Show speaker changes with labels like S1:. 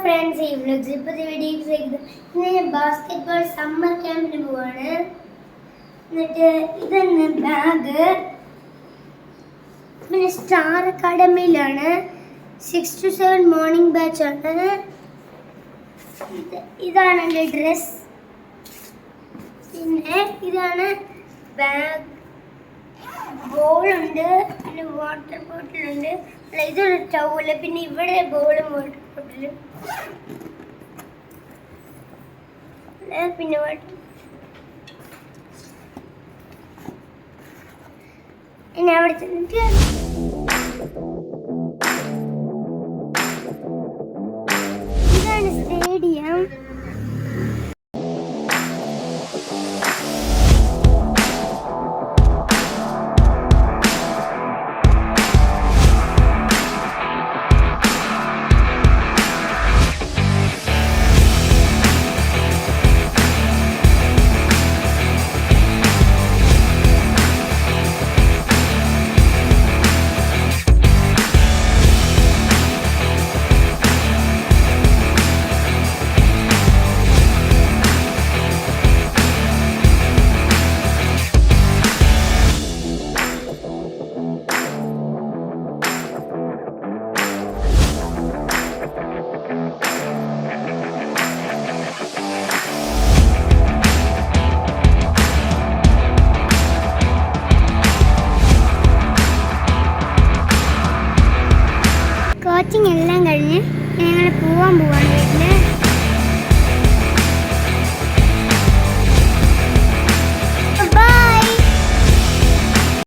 S1: Friends, ഈ vlogs ഇപ്പോൾ videos ഇന്ന് ഞാൻ ബാസ്കറ്റ്ബോൾ സമ്മർ ക്യാമ്പിന് പോവാണ്. എന്നിട്ട് ഇതെന്ന് ബാഗ്, പിന്നെ സ്റ്റാർ അക്കാഡമിയിലാണ് 6 to 7 മോർണിംഗ് ബാച്ച് ആണ്. ഇതാണ് എൻ്റെ ഡ്രസ്. പിന്നെ ഇതാണ് ബാഗ്, ബോളുണ്ട്, പിന്നെ വാട്ടർ ബോട്ടിലുണ്ട്, ഇതൊരു ടവല്, പിന്നെ ഇവിടെ ബോളും വാട്ടർ ബോട്ടിലും, പിന്നെ ഇനി അവിടെ ചെന്നിട്ട് ഇതാണ് സ്റ്റേഡിയം. കോച്ചിങ് എല്ലാം കഴിഞ്ഞ് ഞങ്ങൾ പോവാണ് വീട്ടിൽ.